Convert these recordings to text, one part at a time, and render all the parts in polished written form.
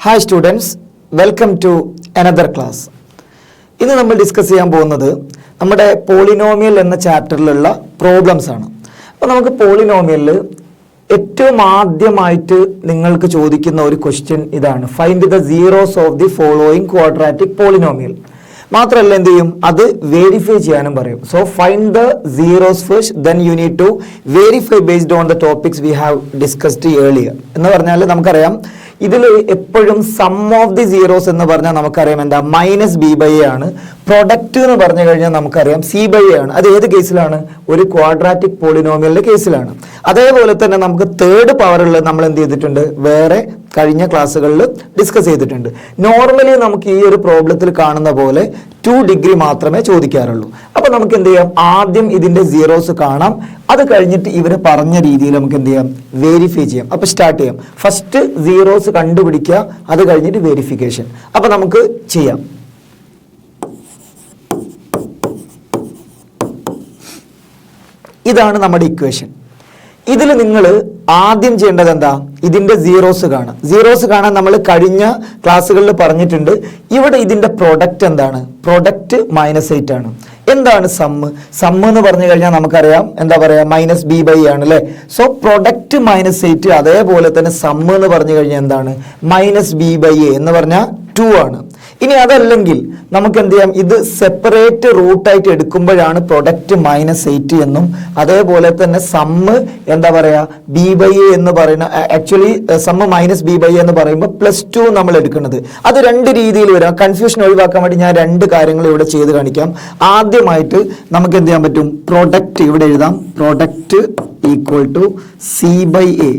Hi students, welcome to another class. ഇന്ന് നമ്മൾ discuss ചെയ്യാൻ പോകുന്നത് നമ്മുടെ പോളിനോമിയൽ എന്ന ചാപ്റ്ററിലുള്ള പ്രോബ്ലംസ് ആണ്. അപ്പോൾ നമുക്ക് പോളിനോമിയലിൽ ഏറ്റവും ആദ്യമായിട്ട് നിങ്ങൾക്ക് ചോദിക്കുന്ന ഒരു ക്വസ്റ്റ്യൻ ഇതാണ്, find the zeros of the following quadratic polynomial. മാത്രമല്ല എന്ത് ചെയ്യും, അത് വെരിഫൈ ചെയ്യാനും പറയും. So find the zeros first, then you need to verify based on the topics we have discussed earlier. എന്ന് പറഞ്ഞാൽ നമുക്കറിയാം ഇതിൽ എപ്പോഴും സം ഓഫ് ദി സീറോസ് എന്ന് പറഞ്ഞാൽ നമുക്കറിയാം എന്താ, മൈനസ് ബി ബൈ എ ആണ്. പ്രൊഡക്റ്റ് എന്ന് പറഞ്ഞു കഴിഞ്ഞാൽ നമുക്കറിയാം സി ബൈ എ ആണ്. അത് ഏത് കേസിലാണ്? ഒരു ക്വാഡ്രാറ്റിക് പോളിനോമിയലിന്റെ കേസിലാണ്. അതേപോലെ തന്നെ നമുക്ക് തേർഡ് പവറുള്ള നമ്മൾ എന്ത് ചെയ്തിട്ടുണ്ട്, വേറെ കഴിഞ്ഞ ക്ലാസ്സുകളിൽ ഡിസ്കസ് ചെയ്തിട്ടുണ്ട്. നോർമലി നമുക്ക് ഈ ഒരു പ്രോബ്ലത്തിൽ കാണുന്ന പോലെ 2 ഡിഗ്രി മാത്രമേ ചോദിക്കാറുള്ളൂ. അപ്പൊ നമുക്ക് എന്ത് ചെയ്യാം, ആദ്യം ഇതിന്റെ സീറോസ് കാണാം, അത് കഴിഞ്ഞിട്ട് ഇവർ പറഞ്ഞ രീതിയിൽ നമുക്ക് എന്ത് ചെയ്യാം, വെരിഫൈ ചെയ്യാം. അപ്പൊ സ്റ്റാർട്ട് ചെയ്യാം. ഫസ്റ്റ് സീറോസ് കണ്ടുപിടിക്കുക, അത് കഴിഞ്ഞിട്ട് വെരിഫിക്കേഷൻ. അപ്പൊ നമുക്ക് ചെയ്യാം. ഇതാണ് നമ്മുടെ ഇക്വേഷൻ. ഇതിൽ നിങ്ങൾ ആദ്യം ചെയ്യേണ്ടത് എന്താ, ഇതിന്റെ സീറോസ് കാണാം. സീറോസ് കാണാൻ നമ്മൾ കഴിഞ്ഞ ക്ലാസ്സുകളിൽ പറഞ്ഞിട്ടുണ്ട്. ഇവിടെ ഇതിന്റെ പ്രൊഡക്റ്റ് എന്താണ്, പ്രൊഡക്റ്റ് -8 ആണ്. എന്താണ് സമ്മ്? സമ്മ് എന്ന് പറഞ്ഞു കഴിഞ്ഞാൽ നമുക്കറിയാം എന്താ പറയാ, മൈനസ് ബി ബൈ ആണ് അല്ലെ. സോ പ്രൊഡക്റ്റ് -8, അതേപോലെ തന്നെ സമ്മ് എന്ന് പറഞ്ഞു കഴിഞ്ഞാൽ എന്താണ്, മൈനസ് ബി ബൈ എ എന്ന് പറഞ്ഞാൽ 2 ആണ്. ഇനി അതല്ലെങ്കിൽ നമുക്ക് എന്ത് ചെയ്യാം, ഇത് സെപ്പറേറ്റ് റൂട്ടായിട്ട് എടുക്കുമ്പോഴാണ് പ്രൊഡക്റ്റ് -8 എന്നും, അതേപോലെ തന്നെ സമ്മ് എന്താ പറയാ ബി ബൈ എ എന്ന് പറയുന്ന, actually sum minus b by a എന്ന് പറയുമ്പോൾ +2 നമ്മൾ എടുക്കുന്നത്. അത് രണ്ട് രീതിയിൽ വരാം. കൺഫ്യൂഷൻ ഒഴിവാക്കാൻ വേണ്ടി ഞാൻ രണ്ട് കാര്യങ്ങൾ ഇവിടെ ചെയ്ത് കാണിക്കാം. ആദ്യമായിട്ട് നമുക്ക് എന്ത് ചെയ്യാൻ പറ്റും, പ്രൊഡക്റ്റ് ഇവിടെ എഴുതാം. Product equal to c by a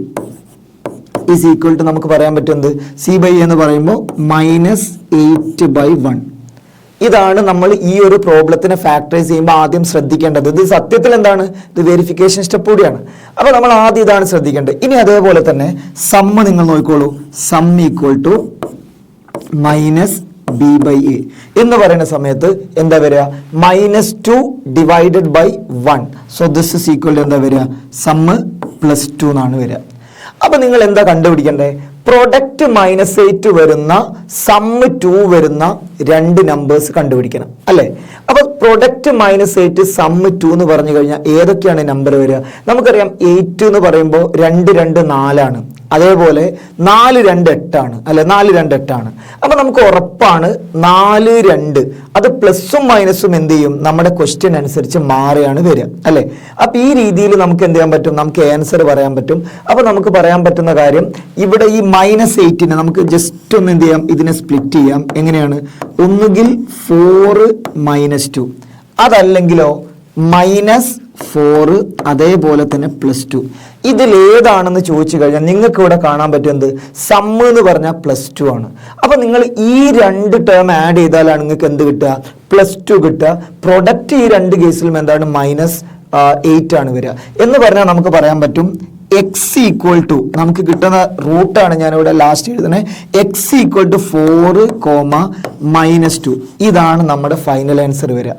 is equal to നമുക്ക് പറയാൻ പറ്റുന്നത്, സി ബൈ എന്ന് പറയുമ്പോൾ -8/1. ഇതാണ് നമ്മൾ ഈ ഒരു പ്രോബ്ലത്തിനെ ഫാക്ടറൈസ് ചെയ്യുമ്പോൾ ആദ്യം ശ്രദ്ധിക്കേണ്ടത്. ഇത് സത്യത്തിൽ എന്താണ്, ഇത് വെരിഫിക്കേഷൻ സ്റ്റെപ്പ് കൂടിയാണ്. അപ്പൊ നമ്മൾ ആദ്യം ഇതാണ് ശ്രദ്ധിക്കേണ്ടത്. ഇനി അതേപോലെ തന്നെ സമ്മ് നിങ്ങൾ നോക്കിക്കോളൂ. Sum equal to minus b by a എന്ന് പറയുന്ന സമയത്ത് എന്താ വരിക, -2 divided by 1. So this is equal to എന്താ വരിക, സമ്മ് +2 എന്നാണ് വരിക. അപ്പൊ നിങ്ങൾ എന്താ കണ്ടുപിടിക്കണ്ടേ, പ്രൊഡക്റ്റ് -8 വരുന്ന സമ്മ് 2 വരുന്ന രണ്ട് നമ്പേഴ്സ് കണ്ടുപിടിക്കണം അല്ലെ. അപ്പൊ പ്രൊഡക്റ്റ് -8 സമ്മ് 2 എന്ന് പറഞ്ഞു കഴിഞ്ഞാൽ ഏതൊക്കെയാണ് നമ്പർ വരിക? നമുക്കറിയാം 8 എന്ന് പറയുമ്പോൾ 2 2 4 ആണ്. അതേപോലെ 4 2 8 ആണ് അല്ലെ, 4 2 8 ആണ്. അപ്പൊ നമുക്ക് ഉറപ്പാണ് 4 2 അത് പ്ലസും മൈനസും എന്ത് ചെയ്യും, നമ്മുടെ ക്വസ്റ്റ്യൻ അനുസരിച്ച് മാറിയാണ് വരിക അല്ലെ. അപ്പൊ ഈ രീതിയിൽ നമുക്ക് എന്ത് ചെയ്യാൻ പറ്റും, നമുക്ക് ആൻസർ പറയാൻ പറ്റും. അപ്പൊ നമുക്ക് പറയാൻ പറ്റുന്ന കാര്യം, ഇവിടെ ഈ -8നെ നമുക്ക് ജസ്റ്റ് ഒന്ന് എന്ത് ചെയ്യാം, ഇതിനെ സ്പ്ലിറ്റ് ചെയ്യാം. എങ്ങനെയാണ്, ഒന്നുകിൽ 4 -2, അതല്ലെങ്കിലോ -4 അതേപോലെ തന്നെ +2. ഇതിലേതാണെന്ന് ചോദിച്ചു കഴിഞ്ഞാൽ നിങ്ങൾക്ക് ഇവിടെ കാണാൻ പറ്റുന്നത് സമ്മ് എന്ന് പറഞ്ഞാൽ +2 ആണ്. അപ്പൊ നിങ്ങൾ ഈ രണ്ട് ടേം ആഡ് ചെയ്താലാണ് നിങ്ങൾക്ക് എന്ത് കിട്ടുക, +2 കിട്ടുക. പ്രൊഡക്റ്റ് ഈ രണ്ട് കേസിലും എന്താണ്, -8 ആണ് വരിക. എന്ന് പറഞ്ഞാൽ നമുക്ക് പറയാൻ പറ്റും x ഈക്വൽ ടു, നമുക്ക് കിട്ടുന്ന റൂട്ടാണ് ഞാനിവിടെ ലാസ്റ്റ് എഴുതുന്നത്, x ഈക്വൽ ടു 4, -2. ഇതാണ് നമ്മുടെ ഫൈനൽ ആൻസർ വരിക.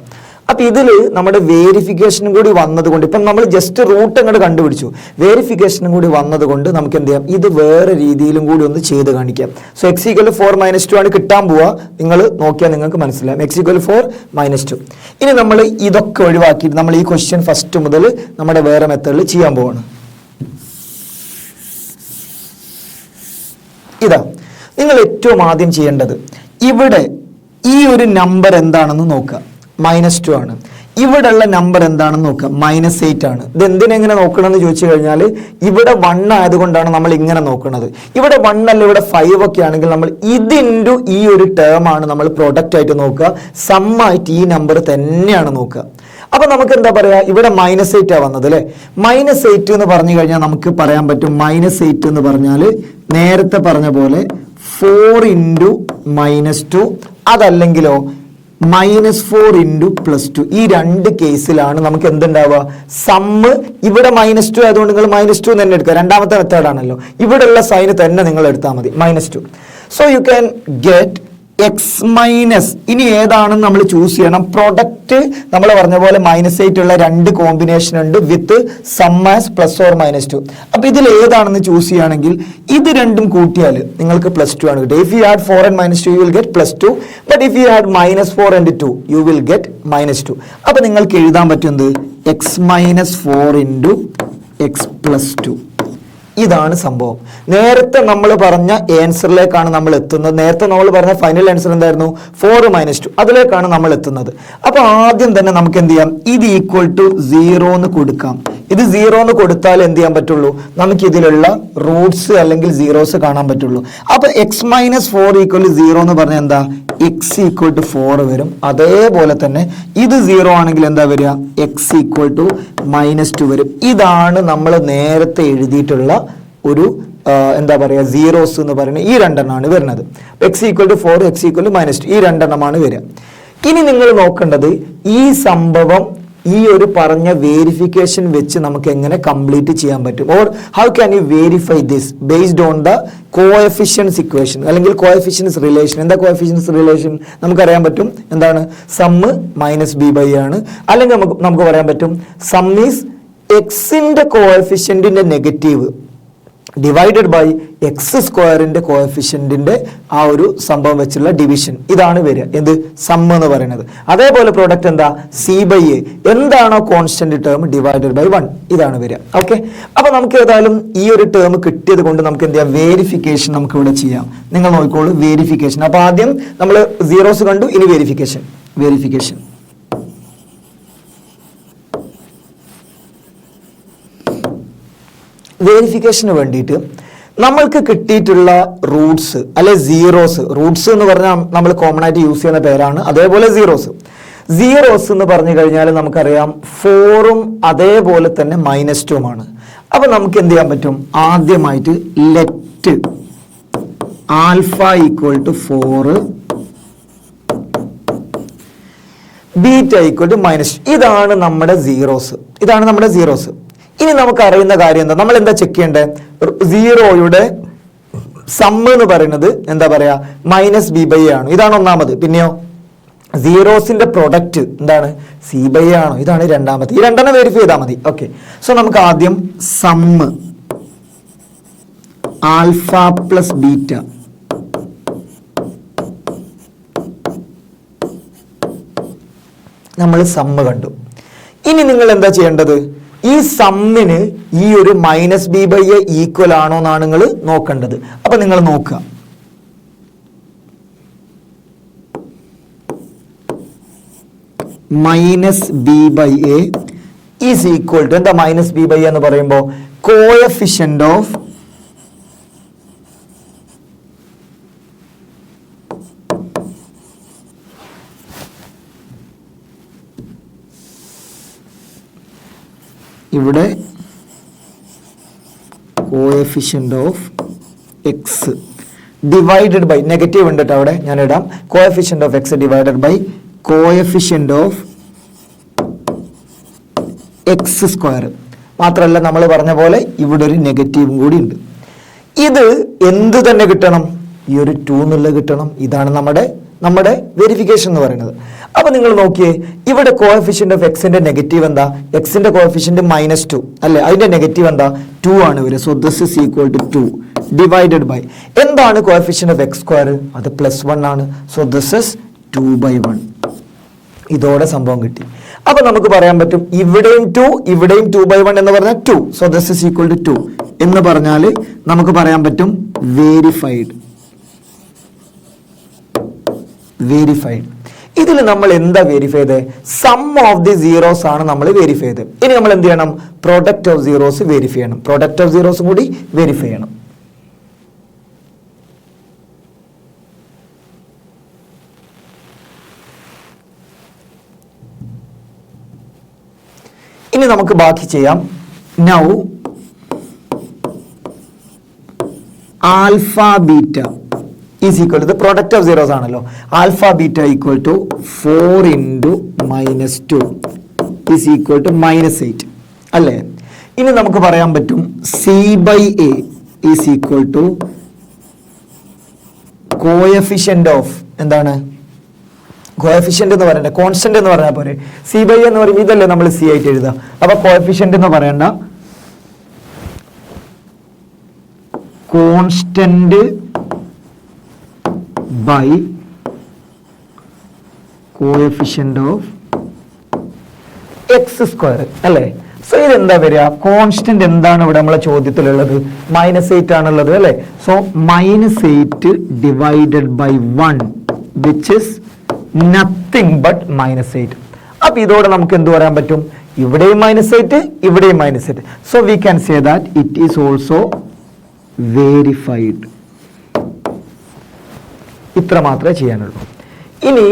അപ്പൊ ഇതിൽ നമ്മുടെ വേരിഫിക്കേഷനും കൂടി വന്നതുകൊണ്ട്, ഇപ്പം നമ്മൾ ജസ്റ്റ് റൂട്ട് അങ്ങോട്ട് കണ്ടുപിടിച്ചു, വേരിഫിക്കേഷനും കൂടി വന്നതുകൊണ്ട് നമുക്ക് എന്ത് ചെയ്യാം, ഇത് വേറെ രീതിയിലും കൂടി ഒന്ന് ചെയ്ത് കാണിക്കാം. സോ x ഈക്വൽ 4 -2 ആണ് കിട്ടാൻ പോവുക. നിങ്ങൾ നോക്കിയാൽ നിങ്ങൾക്ക് മനസ്സിലാവും, x ഈക്വൽ 4 -2. ഇനി നമ്മൾ ഇതൊക്കെ ഒഴിവാക്കിയിട്ട് നമ്മൾ ഈ ക്വസ്റ്റ്യൻ ഫസ്റ്റ് മുതൽ നമ്മുടെ വേറെ മെത്തേഡിൽ ചെയ്യാൻ പോവാണ്. ഇതാ നിങ്ങൾ ഏറ്റവും ആദ്യം ചെയ്യേണ്ടത്, ഇവിടെ ഈ ഒരു നമ്പർ എന്താണെന്ന് നോക്കുക, -2 ആണ്. ഇവിടെ ഉള്ള നമ്പർ എന്താണെന്ന് നോക്കുക, -8 ആണ്. ഇത് എന്തിനെങ്ങനെ നോക്കണമെന്ന് ചോദിച്ചു കഴിഞ്ഞാൽ, ഇവിടെ 1 ആയതുകൊണ്ടാണ് നമ്മൾ ഇങ്ങനെ നോക്കുന്നത്. ഇവിടെ 1 അല്ല, ഇവിടെ 5 ഒക്കെ ആണെങ്കിൽ നമ്മൾ ഇതിൻ്റെ ഈ ഒരു ടേം ആണ് നമ്മൾ പ്രൊഡക്റ്റ് ആയിട്ട് നോക്കുക, സമ്മായിട്ട് ഈ നമ്പർ തന്നെയാണ് നോക്കുക. അപ്പൊ നമുക്ക് എന്താ പറയാ, ഇവിടെ -8 വന്നത് അല്ലെ. -8 എന്ന് പറഞ്ഞു കഴിഞ്ഞാൽ നമുക്ക് പറയാൻ പറ്റും, -8 എന്ന് പറഞ്ഞാൽ നേരത്തെ പറഞ്ഞ പോലെ 4 × -2, അതല്ലെങ്കിലോ -4 × +2. ഈ രണ്ട് കേസിലാണ് നമുക്ക് എന്തുണ്ടാവുക, സമ്മ് ഇവിടെ -2 ആയതുകൊണ്ട് നിങ്ങൾ -2 തന്നെ എടുക്കുക. രണ്ടാമത്തെ മെത്തേഡ് ആണല്ലോ, ഇവിടെ ഉള്ള സൈന് തന്നെ നിങ്ങൾ എടുത്താൽ മതി, -2. So you can get X minus, ഇനി ഏതാണെന്ന് നമ്മൾ ചൂസ് ചെയ്യണം. പ്രൊഡക്റ്റ് നമ്മൾ പറഞ്ഞ പോലെ -8 ഉള്ള രണ്ട് കോമ്പിനേഷൻ ഉണ്ട് വിത്ത് സം ആസ് +or-2. അപ്പൊ ഇതിൽ ഏതാണെന്ന് ചൂസ് ചെയ്യുകയാണെങ്കിൽ ഇത് രണ്ടും കൂട്ടിയാൽ നിങ്ങൾക്ക് +2 ആണ് കിട്ടുക. If you add 4 and -2 you will get +2, but if you add -4 and 2 you will get -2. അപ്പൊ നിങ്ങൾക്ക് എഴുതാൻ പറ്റുന്നത് എക്സ് -4 × എക്സ് +2. ഇതാണ് സംഭവം. നേരത്തെ നമ്മൾ പറഞ്ഞ ആൻസറിലേക്കാണ് നമ്മൾ എത്തുന്നത്. നേരത്തെ നമ്മൾ പറഞ്ഞ ഫൈനൽ ആൻസർ എന്തായിരുന്നു? 4 - 2. അതിലേക്കാണ് നമ്മൾ എത്തുന്നത്. അപ്പൊ ആദ്യം തന്നെ നമുക്ക് എന്ത് ചെയ്യാം? ഇത് =0 എന്ന് കൊടുക്കാം. ഇത് 0 എന്ന് കൊടുത്താൽ എന്ത് ചെയ്യാൻ പറ്റുള്ളൂ? നമുക്ക് ഇതിലുള്ള റൂട്ട്സ് അല്ലെങ്കിൽ സീറോസ് കാണാൻ പറ്റുള്ളൂ. അപ്പൊ എക്സ് -4 = 0 എന്ന് പറഞ്ഞാൽ എന്താ? എക്സ് = 4 വരും. അതേപോലെ തന്നെ ഇത് 0 ആണെങ്കിൽ എന്താ വരിക? എക്സ് = -2 വരും. ഇതാണ് നമ്മൾ നേരത്തെ എഴുതിയിട്ടുള്ള ഒരു എന്താ പറയുക സീറോസ് എന്ന് പറയുന്നത്. ഈ രണ്ടെണ്ണമാണ് വരുന്നത്. എക്സ് = 4, എക്സ് = -2, ഈ രണ്ടെണ്ണമാണ് വരിക. ഇനി നിങ്ങൾ നോക്കേണ്ടത് ഈ സംഭവം ഈ ഒരു പറഞ്ഞ വേരിഫിക്കേഷൻ വെച്ച് നമുക്ക് എങ്ങനെ കംപ്ലീറ്റ് ചെയ്യാൻ പറ്റും, or how can you verify this based on the coefficients equation അല്ലെങ്കിൽ കോഎഫിഷ്യൻസ് റിലേഷൻ. എന്താ കോഎഫിഷ്യൻസ് റിലേഷൻ? നമുക്കറിയാൻ പറ്റും എന്താണ്? സമ്മ് -b/a ആണ്. അല്ലെങ്കിൽ നമുക്ക് പറയാൻ പറ്റും സം ഈസ് എക്സിന്റെ കോഎഫിഷ്യന്റിന്റെ നെഗറ്റീവ് ഡിവൈഡഡ് ബൈ x² കോഎഫിഷ്യന്റിന്റെ ആ ഒരു സംഭവം വെച്ചുള്ള ഡിവിഷൻ. ഇതാണ് വരിക എന്ത്? സം എന്ന് പറയുന്നത്. അതേപോലെ പ്രോഡക്റ്റ് എന്താ? c/a, എന്താണോ കോൺസ്റ്റന്റ് ടേം ഡിവൈഡഡ് ബൈ 1, ഇതാണ് വരിക. ഓക്കെ, അപ്പൊ നമുക്ക് ഏതായാലും ഈ ഒരു ടേം കിട്ടിയത് കൊണ്ട് നമുക്ക് എന്ത് ചെയ്യാം? വേരിഫിക്കേഷൻ നമുക്ക് ഇവിടെ ചെയ്യാം. നിങ്ങൾ നോക്കിക്കോളൂ വേരിഫിക്കേഷൻ. അപ്പൊ ആദ്യം നമ്മൾ സീറോസ് കണ്ടു, ഇനി വേരിഫിക്കേഷൻ. വേരിഫിക്കേഷന് വേണ്ടിയിട്ട് നമ്മൾക്ക് കിട്ടിയിട്ടുള്ള റൂട്ട്സ് അല്ലെ സീറോസ്, റൂട്ട്സ് എന്ന് പറഞ്ഞാൽ നമ്മൾ കോമൺ ആയിട്ട് യൂസ് ചെയ്യുന്ന പേരാണ്. അതേപോലെ സീറോസ് എന്ന് പറഞ്ഞു കഴിഞ്ഞാൽ നമുക്കറിയാം 4ഉം അതേപോലെ തന്നെ -2ഉമാണ്. അപ്പൊ നമുക്ക് എന്ത് ചെയ്യാൻ പറ്റും? ആദ്യമായിട്ട് ലെറ്റ് ആൽഫ = 4, ബീറ്റ = -2. ഇതാണ് നമ്മുടെ സീറോസ്. ഇനി നമുക്ക് അറിയുന്ന കാര്യം എന്താ? നമ്മൾ എന്താ ചെക്ക് ചെയ്യേണ്ടത്? സീറോയുടെ സം എന്ന് പറയുന്നത് എന്താ പറയാ? -b/a ആണ്. ഇതാണ് ഒന്നാമത്. പിന്നെയോ സീറോസിന്റെ പ്രൊഡക്റ്റ് എന്താണ്? c/a ആണോ? ഇതാണ് രണ്ടാമത്. ഈ രണ്ടെണ്ണം വെരിഫൈ ചെയ്താൽ മതി. ഓക്കെ, സോ നമുക്ക് ആദ്യം സമ്മ് ആൽഫ + ബീറ്റ നമ്മൾ സമ്മ് കണ്ടു. ഇനി നിങ്ങൾ എന്താ ചെയ്യേണ്ടത്? ഈ സമ്മിന് ഈ ഒരു -b/a ഈക്വൽ ആണോ എന്നാണ് നിങ്ങൾ നോക്കേണ്ടത്. അപ്പൊ നിങ്ങൾ നോക്കുക, -b/a ഈസ് ഈക്വൽ ടു എന്താ? -b/a എന്ന് പറയുമ്പോൾ കോഎഫിഷ്യന്റ് ഓഫ് ഇവിടെ coefficient of x divided by negative ഉണ്ട് കേട്ടോ, അവിടെ ഞാൻ ഇടാം. Coefficient of x divided by coefficient of x². മാത്രമല്ല നമ്മൾ പറഞ്ഞ പോലെ ഇവിടെ ഒരു നെഗറ്റീവും കൂടി ഉണ്ട്. ഇത് എന്ത് തന്നെ കിട്ടണം? ഈ ഒരു 2 എന്നുള്ളത് കിട്ടണം. ഇതാണ് നമ്മുടെ വെരിഫിക്കേഷൻ എന്ന് പറയുന്നത്. അപ്പൊ നിങ്ങൾ നോക്കിയേ, ഇവിടെ കോഎഫിഷ്യന്റ് ഓഫ് എക്സിന്റെ നെഗറ്റീവ് എന്താ? എക്സിന്റെ കോഎഫിഷ്യന്റ് -2 അല്ലെ? അതിന്റെ നെഗറ്റീവ് എന്താ? 2 ആണ് വരിക. So this is equal to 2 divided by എന്താണ് കോഎഫിഷ്യന്റ് ഓഫ് x²? അത് +1 ആണ്. So this is 2/1. ഇതോടെ സംഭവം കിട്ടി. അപ്പൊ നമുക്ക് പറയാൻ പറ്റും ഇവിടെയും 2 ഇവിടെയും 2/1 എന്ന് പറഞ്ഞാൽ 2. So this is equal to 2 എന്ന് പറഞ്ഞാൽ നമുക്ക് പറയാൻ പറ്റും വേരിഫൈഡ്. ഇതിൽ നമ്മൾ എന്താ വെരിഫൈ ചെയ്തത്? സം ഓഫ് ദി സീറോസ് ആണ് നമ്മൾ വെരിഫൈ ചെയ്തത്. ഇനി നമ്മൾ എന്ത് ചെയ്യണം? പ്രൊഡക്റ്റ് ഓഫ് സീറോസ് വെരിഫൈ ചെയ്യണം. പ്രൊഡക്റ്റ് ഓഫ് സീറോസ് കൂടി വെരിഫൈ ചെയ്യണം. ഇനി നമുക്ക് ബാക്കി ചെയ്യാം. Now alpha beta is equal to the product of zeros ആണല്ലോ. Alpha beta equal to 4 × -2 is equal to -8 അല്ലേ? ഇനി നമുക്ക് പറയാൻ പറ്റും c/a is equal to coefficient of എന്താണ് കോഎഫിഷ്യന്റ് എന്ന് പറയണ്ട, കോൺസ്റ്റന്റ് എന്ന് പറഞ്ഞാൽ പോരെ. സി ബൈ എന്ന് പറയുമ്പോൾ ഇതല്ലേ നമ്മൾ സി ആയിട്ട് എഴുതുക. അപ്പൊ കോഎഫിഷ്യന്റ് എന്ന് പറയണ്ട, constant by coefficient of x square അല്ലേ. സോ ഇതെന്താ വരിക, കോൺസ്റ്റന്റ് എന്താണ് ഇവിടെ നമ്മളെ ചോദ്യത്തിലുള്ളത്, -8 ആണുള്ളത് അല്ലേ. So -8 divided by 1 which is nothing but -8. അപ്പൊ ഇതോടെ നമുക്ക് എന്ത് പറയാൻ പറ്റും, ഇവിടെയും -8 ഇവിടെയും -8. So we can say that it is also verified. ഇത്ര മാത്രമേ ചെയ്യാനുള്ളൂ. ഇനി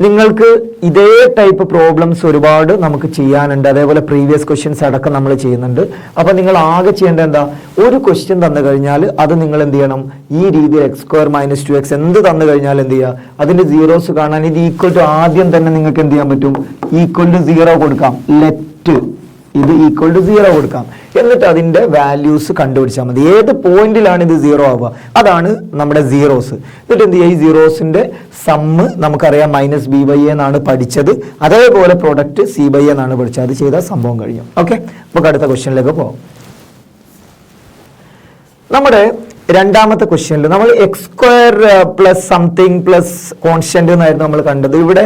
നിങ്ങൾക്ക് ഇതേ ടൈപ്പ് പ്രോബ്ലംസ് ഒരുപാട് നമുക്ക് ചെയ്യാനുണ്ട്. അതേപോലെ പ്രീവിയസ് ക്വസ്റ്റ്യൻസ് അടക്കം നമ്മൾ ചെയ്യുന്നുണ്ട്. അപ്പൊ നിങ്ങൾ ആകെ ചെയ്യേണ്ടത് എന്താ, ഒരു ക്വസ്റ്റ്യൻ തന്നു കഴിഞ്ഞാൽ അത് നിങ്ങൾ എന്ത് ചെയ്യണം, ഈ രീതിയിൽ x² - 2x എന്ത് തന്നു കഴിഞ്ഞാൽ എന്ത് ചെയ്യുക, അതിന്റെ സീറോസ് കാണാൻ ഇത് ഈക്വൽ ടു ആദ്യം തന്നെ നിങ്ങൾക്ക് എന്ത് ചെയ്യാൻ പറ്റും, ഈക്വൽ ടു 0 കൊടുക്കാം. ലെറ്റ് ഇത് ഈക്വൽ ടു 0 കൊടുക്കാം. എന്നിട്ട് അതിന്റെ വാല്യൂസ് കണ്ടുപിടിച്ചാൽ മതി. ഏത് പോയിന്റിലാണ് ഇത് 0 ആവുക, അതാണ് നമ്മുടെ സീറോസ്. എന്നിട്ട് എന്ത് ചെയ്യുക, ഈ സീറോസിന്റെ സമ്മ് നമുക്കറിയാം -b/a എന്നാണ് പഠിച്ചത്. അതേപോലെ പ്രൊഡക്റ്റ് c/a എന്നാണ് പഠിച്ചത്. അത് ചെയ്താൽ സംഭവം കഴിയും. ഓക്കെ, നമുക്ക് അടുത്ത ക്വസ്റ്റ്യനിലേക്ക് പോകാം. നമ്മുടെ രണ്ടാമത്തെ ക്വസ്റ്റ്യനിൽ നമ്മൾ x² plus something plus constant എന്നായിരുന്നു നമ്മൾ കണ്ടത്. ഇവിടെ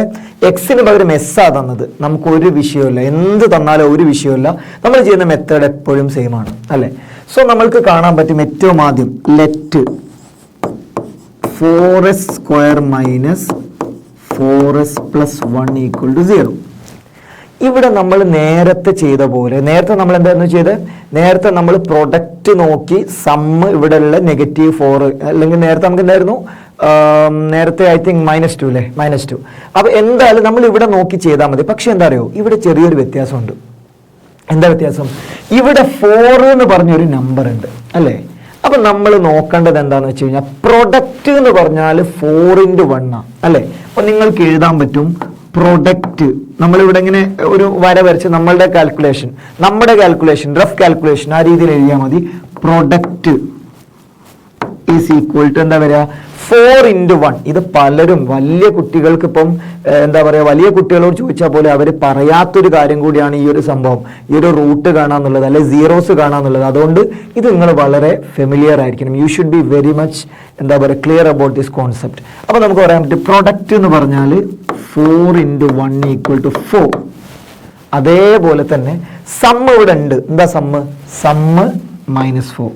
എക്സിന് പകരം എസ് ആ തന്നത്. നമുക്ക് ഒരു വിഷയമില്ല, എന്ത് തന്നാലും ഒരു വിഷയമില്ല. നമ്മൾ ചെയ്യുന്ന മെത്തേഡ് എപ്പോഴും സെയിം ആണ് അല്ലെ. സോ നമ്മൾക്ക് കാണാൻ പറ്റും ഏറ്റവും ആദ്യം ലെറ്റ് 4s² - 4s + 1 = 0. ഇവിടെ നമ്മൾ നേരത്തെ ചെയ്ത പോലെ, നേരത്തെ നമ്മൾ എന്തായിരുന്നു ചെയ്തത്, നേരത്തെ നമ്മൾ പ്രൊഡക്റ്റ് നോക്കി സമ്മ് ഇവിടെ ഉള്ള -4 അല്ലെങ്കിൽ നേരത്തെ നമുക്ക് എന്തായിരുന്നു, നേരത്തെ ഐ തിങ്ക് -2 അല്ലേ, -2. അപ്പൊ എന്തായാലും നമ്മൾ ഇവിടെ നോക്കി ചെയ്താൽ മതി. പക്ഷെ എന്താ അറിയോ, ഇവിടെ ചെറിയൊരു വ്യത്യാസമുണ്ട്. എന്താ വ്യത്യാസം, ഇവിടെ 4 എന്ന് പറഞ്ഞൊരു നമ്പർ ഉണ്ട് അല്ലേ. അപ്പൊ നമ്മൾ നോക്കേണ്ടത് എന്താന്ന് വെച്ച് കഴിഞ്ഞാൽ, പ്രൊഡക്റ്റ് എന്ന് പറഞ്ഞാൽ 4 × 1 അല്ലേ. അപ്പൊ നിങ്ങൾക്ക് എഴുതാൻ പറ്റും പ്രൊഡക്റ്റ്, നമ്മളിവിടെ ഇങ്ങനെ ഒരു വര വരച്ച് നമ്മുടെ കാൽക്കുലേഷൻ റഫ് കാൽക്കുലേഷൻ ആ രീതിയിൽ എഴുതിയാൽ മതി. പ്രൊഡക്റ്റ് ഈസ് ഈക്വൽ ടു എന്താ വരിക, 4 × 1. ഇത് പലരും വലിയ കുട്ടികൾക്ക് ഇപ്പം എന്താ പറയുക, വലിയ കുട്ടികളോട് ചോദിച്ചാൽ പോലെ അവർ പറയാത്തൊരു കാര്യം കൂടിയാണ് ഈ ഒരു സംഭവം, ഈ ഒരു റൂട്ട് കാണാന്നുള്ളത് അല്ലെ സീറോസ് കാണാന്നുള്ളത്. അതുകൊണ്ട് ഇത് നിങ്ങൾ വളരെ ഫെമിലിയർ ആയിരിക്കണം. You should be very much എന്താ പറയുക ക്ലിയർ അബൌട്ട് ദിസ് കോൺസെപ്റ്റ്. അപ്പൊ നമുക്ക് പറയാൻ പറ്റും പ്രൊഡക്റ്റ് എന്ന് പറഞ്ഞാൽ 4 × 1 = 4. അതേപോലെ തന്നെ സമ്മ് ഇവിടെ ഉണ്ട്. എന്താ സമ്മ് -4.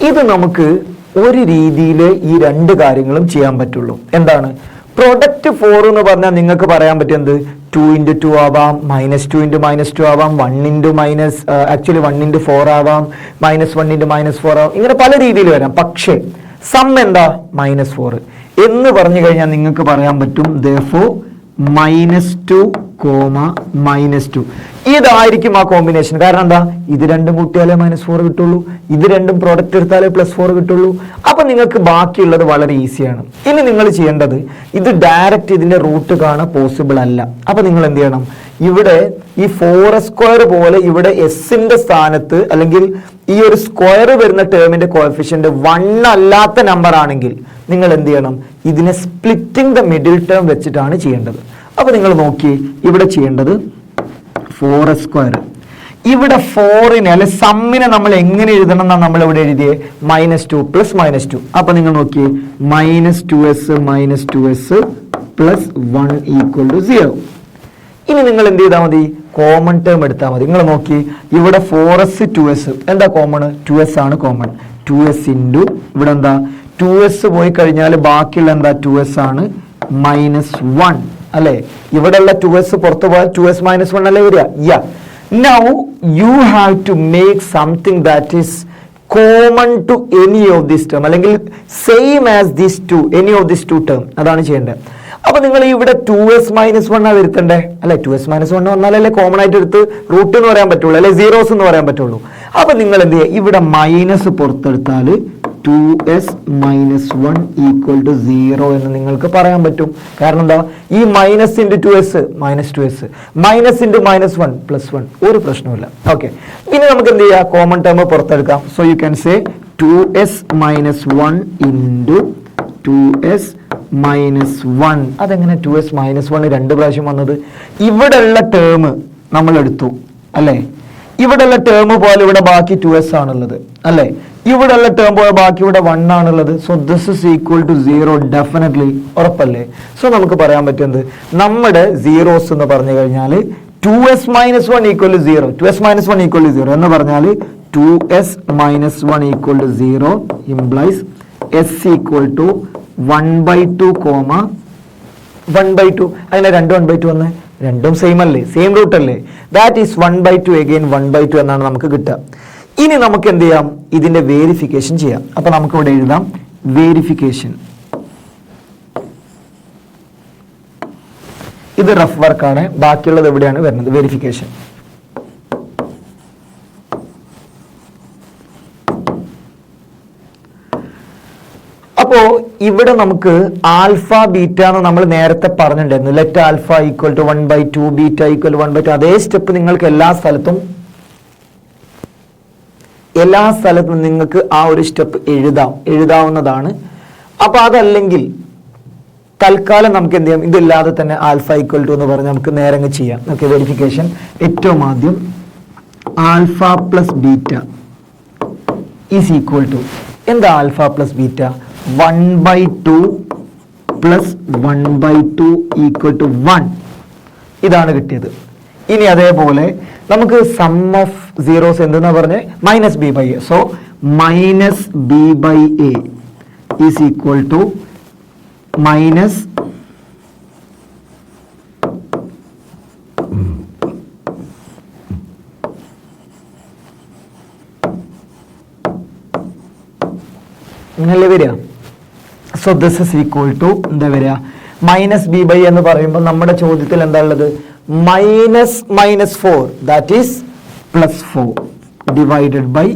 ഇത് നമുക്ക് ഒരു രീതിയിൽ ഈ രണ്ട് കാര്യങ്ങളും ചെയ്യാൻ പറ്റുള്ളൂ. എന്താണ്, പ്രൊഡക്റ്റ് 4 എന്ന് പറഞ്ഞാൽ നിങ്ങൾക്ക് പറയാൻ പറ്റും എന്ത്, 2 × 2 ആവാം, -2 × -2 ആവാം, 1 × 4 ആവാം, -1 × -4 ആവാം. ഇങ്ങനെ പല രീതിയിൽ വരാം. പക്ഷേ സം എന്താ, -4 എന്ന് പറഞ്ഞു കഴിഞ്ഞാൽ നിങ്ങൾക്ക് പറയാൻ പറ്റും therefore -2, -2 ഇതായിരിക്കും ആ കോമ്പിനേഷൻ. കാരണം എന്താ, ഇത് രണ്ടും കൂട്ടിയാലേ -4 കിട്ടുള്ളൂ, ഇത് രണ്ടും പ്രോഡക്റ്റ് എടുത്താലേ +4 കിട്ടുള്ളൂ. അപ്പൊ നിങ്ങൾക്ക് ബാക്കിയുള്ളത് വളരെ ഈസിയാണ്. ഇനി നിങ്ങൾ ചെയ്യേണ്ടത്, ഇത് ഡയറക്റ്റ് ഇതിന്റെ റൂട്ട് കാണാൻ പോസിബിൾ അല്ല. അപ്പൊ നിങ്ങൾ എന്ത് ചെയ്യണം, ഇവിടെ ഈ 4² പോലെ ഇവിടെ എസിന്റെ സ്ഥാനത്ത് അല്ലെങ്കിൽ ഈ ഒരു സ്ക്വയർ വരുന്ന ടേമിന്റെ കോഎഫിഷ്യന്റ് 1 അല്ലാത്ത നമ്പർ ആണെങ്കിൽ നിങ്ങൾ എന്ത് ചെയ്യണം, ഇതിനെ സ്പ്ലിറ്റിംഗ് ദ മിഡിൽ ടേം വെച്ചിട്ടാണ് ചെയ്യേണ്ടത്. അപ്പൊ നിങ്ങൾ നോക്കി ഇവിടെ ചെയ്യേണ്ടത് 4² ഇവിടെ 4നെ അല്ലെ സമ്മിനെ നമ്മൾ എങ്ങനെ എഴുതണം എന്നാണ് നമ്മൾ ഇവിടെ എഴുതിയേ, -2 + -2. അപ്പൊ നിങ്ങൾ നോക്കി -2s + 1 = 0. ഇനി നിങ്ങൾ എന്ത് ചെയ്താൽ മതി, കോമൺ ടേം എടുത്താൽ മതി. നിങ്ങൾ നോക്കി ഇവിടെ 4s 2s എന്താ കോമൺ, 2s ആണ് കോമൺ. 2s × ഇവിടെ എന്താ 2s പോയി കഴിഞ്ഞാൽ ബാക്കിയുള്ള എന്താ 2s ആണ്, -1 അല്ലെ. ഇവിടെയുള്ള 2s പുറത്തു പോയാൽ 2s - 1 അല്ലേ വരിക. Now you have to make something that is common to any of this term അല്ലെങ്കിൽ same as these two, any of these two term. അതാണ് ചെയ്യേണ്ടത്. അപ്പൊ നിങ്ങൾ ഇവിടെ 2s - 1 വരുത്തണ്ടേ അല്ലെ. 2s - 1 വന്നാലല്ലേ കോമൺ ആയിട്ട് എടുത്ത് റൂട്ട് എന്ന് പറയാൻ പറ്റുള്ളൂ അല്ലെ, സീറോസ് എന്ന് പറയാൻ പറ്റുള്ളൂ. അപ്പൊ നിങ്ങൾ എന്ത് ചെയ്യുക, ഇവിടെ മൈനസ് പുറത്തെടുത്താൽ 2s - 1 = 0 എന്ന് നിങ്ങൾക്ക് പറയാൻ പറ്റും. കാരണം എന്താ, ഈ -2s -2s -1 + 1 ഒരു പ്രശ്നമില്ല. ഓക്കെ, ഇനി നമുക്ക് എന്ത് ചെയ്യാം, കോമൺ ടേം പുറത്തെടുക്കാം. So you can say 2s minus 1 into 2s minus 1. അതെങ്ങനെ 2s minus 1 രണ്ട് പ്രാവശ്യം വന്നത്? ഇവിടെയുള്ള ടേം നമ്മൾ എടുത്തു അല്ലേ? ഇവിടെയുള്ള ടേം പോലെ ഇവിടെ ബാക്കി 2s ആണുള്ളത് അല്ലേ? ഇവിടെയുള്ള ടേം പോലെ ബാക്കി ഇവിടെ 1 ആണുള്ളത്. So this is equal to 0 definitely, ഉറപ്പല്ലേ? സോ നമുക്ക് പറയാൻ പറ്റുന്നത് നമ്മുടെ സീറോസ് എന്ന് പറഞ്ഞു കഴിഞ്ഞാൽ 2s minus 1 equal to 0. 2s minus 1 equal to 0 എന്ന് പറഞ്ഞാൽ 2s minus 1 equal to 0 implies s equal to 1/2 comma 1/2. അതിനെ 1/2 വന്ന് രണ്ടും സെയിം അല്ലേ? സെയിം റൂട്ട് അല്ലേ? ദാറ്റ് ഈസ് 1/2 അഗെയിൻ 1/2 എന്നാണ് നമുക്ക് കിട്ടുക. ഇനി നമുക്ക് എന്ത് ചെയ്യാം? ഇതിന്റെ വേരിഫിക്കേഷൻ ചെയ്യാം. അപ്പൊ നമുക്ക് ഇവിടെ എഴുതാം വേരിഫിക്കേഷൻ. ഇത് റഫ് വർക്കാണ്, ബാക്കിയുള്ളത് എവിടെയാണ് വരുന്നത്? വെരിഫിക്കേഷൻ. അപ്പോ ഇവിടെ നമുക്ക് ആൽഫ ബീറ്റ എന്ന് നമ്മൾ നേരത്തെ പറഞ്ഞിട്ടുണ്ടായിരുന്നു. Let alpha equal to 1/2, beta equal 1/2. അതേ സ്റ്റെപ്പ് നിങ്ങൾക്ക് എല്ലാ സ്ഥലത്തും നിങ്ങൾക്ക് ആ ഒരു സ്റ്റെപ്പ് എഴുതാവുന്നതാണ്. അപ്പൊ അതല്ലെങ്കിൽ തൽക്കാലം നമുക്ക് എന്ത് ചെയ്യാം? ഇതില്ലാതെ തന്നെ ആൽഫ ഈക്വൽ ടു എന്ന് പറഞ്ഞ് നമുക്ക് നേരെ ചെയ്യാം. Okay, verification. ഏറ്റവും ആദ്യം alpha plus beta is equal to എന്താ? Alpha plus beta 1/2 plus 1/2 equal to 1. ഇതാണ് കിട്ടിയത്. ഇനി അതേപോലെ നമുക്ക് സം ഓഫ് സീറോസ് എന്തെന്നാ പറഞ്ഞേ? -b/a. So -b/a is equal to minus ഇങ്ങനല്ലേ വരിക? So this is equal to എന്താ വരിക? -b/a എന്ന് പറയുമ്പോൾ നമ്മുടെ ചോദ്യത്തിൽ എന്താ ഉള്ളത്? -4 ദാറ്റ് ഈസ് +4 ഡിവൈഡഡ് ബൈ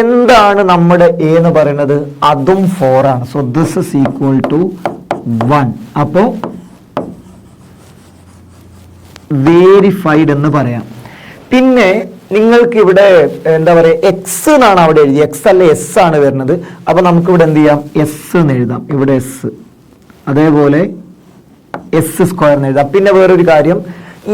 എന്താണ് നമ്മുടെ a എന്ന് പറയുന്നത്? അതും 4 ആണ്. So this is equal to 1. അപ്പോ വേരിഫൈഡ് എന്ന് പറയാം. പിന്നെ നിങ്ങൾക്ക് ഇവിടെ എന്താ പറയാ? എക്സ് എന്നാണ് അവിടെ എഴുതി, എക്സ് അല്ല എസ് ആണ് വരുന്നത്. അപ്പൊ നമുക്ക് ഇവിടെ എന്ത് ചെയ്യാം? എസ് എന്ന് എഴുതാം. ഇവിടെ എസ്, അതേപോലെ s² എന്ന് എഴുതാം. പിന്നെ വേറൊരു കാര്യം,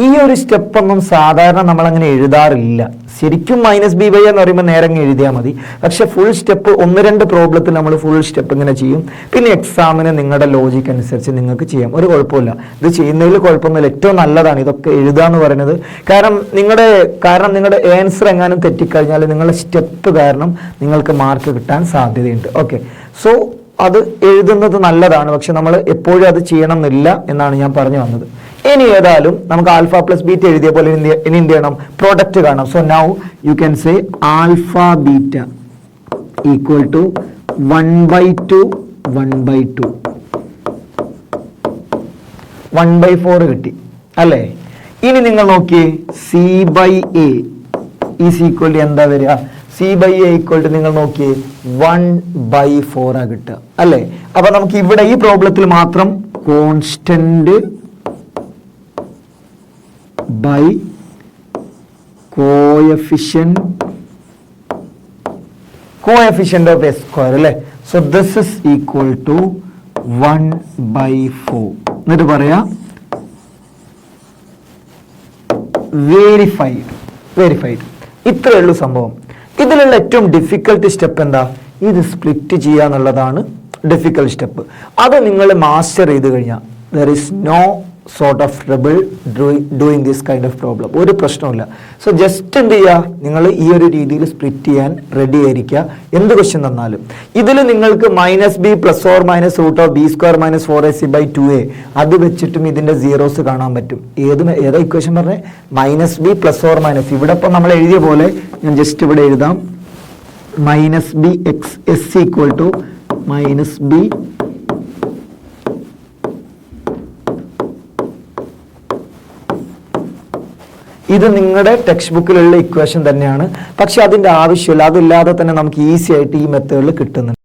ഈ ഒരു സ്റ്റെപ്പ് ഒന്നും സാധാരണ നമ്മൾ അങ്ങനെ എഴുതാറില്ല. ശരിക്കും -b/a എന്ന് പറയുമ്പോൾ നേരെ എഴുതിയാൽ മതി. പക്ഷെ ഫുൾ സ്റ്റെപ്പ് 1-2 പ്രോബ്ലത്തിൽ നമ്മൾ ഫുൾ സ്റ്റെപ്പ് ഇങ്ങനെ ചെയ്യും. പിന്നെ എക്സാമിന് നിങ്ങളുടെ ലോജിക്ക് അനുസരിച്ച് നിങ്ങൾക്ക് ചെയ്യാം, ഒരു കുഴപ്പമില്ല. ഇത് ചെയ്യുന്നതിൽ കുഴപ്പമൊന്നുമില്ല, ഏറ്റവും നല്ലതാണ് ഇതൊക്കെ എഴുതുക എന്ന് പറയുന്നത്. കാരണം നിങ്ങളുടെ ആൻസർ എങ്ങാനും തെറ്റിക്കഴിഞ്ഞാൽ നിങ്ങളുടെ സ്റ്റെപ്പ് കാരണം നിങ്ങൾക്ക് മാർക്ക് കിട്ടാൻ സാധ്യതയുണ്ട്. ഓക്കെ, സോ അത് എഴുതുന്നത് നല്ലതാണ്. പക്ഷെ നമ്മൾ എപ്പോഴും അത് ചെയ്യണം എന്നില്ല എന്നാണ് ഞാൻ പറഞ്ഞു വന്നത്. ഇനി ഏതായാലും നമുക്ക് ആൽഫ പ്ലസ് ബീറ്റ എഴുതിയ പോലെ ഇനി എന്ത് ചെയ്യണം? പ്രോഡക്റ്റ് കാണാം. So now you can say alpha beta equal to 1/2 1/2 1/4 കിട്ടി അല്ലേ? ഇനി നിങ്ങൾ നോക്കിയേ, c/a ഈസ് ഈക്വൽ ടു എന്താ വരിക? c/a ഈക്വൽ ടു നിങ്ങൾ നോക്കിയേ 1/4 ആ കിട്ടുക അല്ലേ? അപ്പൊ നമുക്ക് ഇവിടെ ഈ പ്രോബ്ലത്തിൽ മാത്രം constant by coefficient of s² അല്ലേ? So this is equal to 1/4. എന്നിട്ട് പറയാ വെരിഫൈഡ്. ഇത്രയേ ഉള്ളൂ സംഭവം. ഇതിലുള്ള ഏറ്റവും ഡിഫിക്കൽട്ട് സ്റ്റെപ്പ് എന്താ? ഇത് സ്പ്ലിറ്റ് ചെയ്യുക എന്നുള്ളതാണ് ഡിഫിക്കൽട്ട് സ്റ്റെപ്പ്. അത് നിങ്ങൾ മാസ്റ്റർ ചെയ്ത് കഴിഞ്ഞാൽ there is no sort of trouble doing this kind of problem. ഒരു പ്രശ്നമില്ല. സോ ജസ്റ്റ് എന്ത് ചെയ്യുക? നിങ്ങൾ ഈ ഒരു രീതിയിൽ സ്പ്ലിറ്റ് ചെയ്യാൻ റെഡി ആയിരിക്കുക. എന്ത് ക്വസ്റ്റ്യൻ തന്നാലും ഇതിൽ നിങ്ങൾക്ക് -b ± √b² - 4ac/2a അത് വെച്ചിട്ടും ഇതിന്റെ സീറോസ് കാണാൻ പറ്റും. ഏതാ ഇക്വേഷൻ പറഞ്ഞേ? -b ± ഇവിടെ ഇപ്പം നമ്മൾ എഴുതിയ പോലെ ഞാൻ ജസ്റ്റ് ഇവിടെ എഴുതാം. -b s equal to -b ഇത് നിങ്ങളുടെ ടെക്സ്റ്റ് ബുക്കിലുള്ള ഇക്വേഷൻ തന്നെയാണ്. പക്ഷെ അതിന്റെ ആവശ്യമില്ല. അതില്ലാതെ തന്നെ നമുക്ക് ഈസി ആയിട്ട് ഈ മെത്തേഡിൽ കിട്ടുന്നുണ്ട്.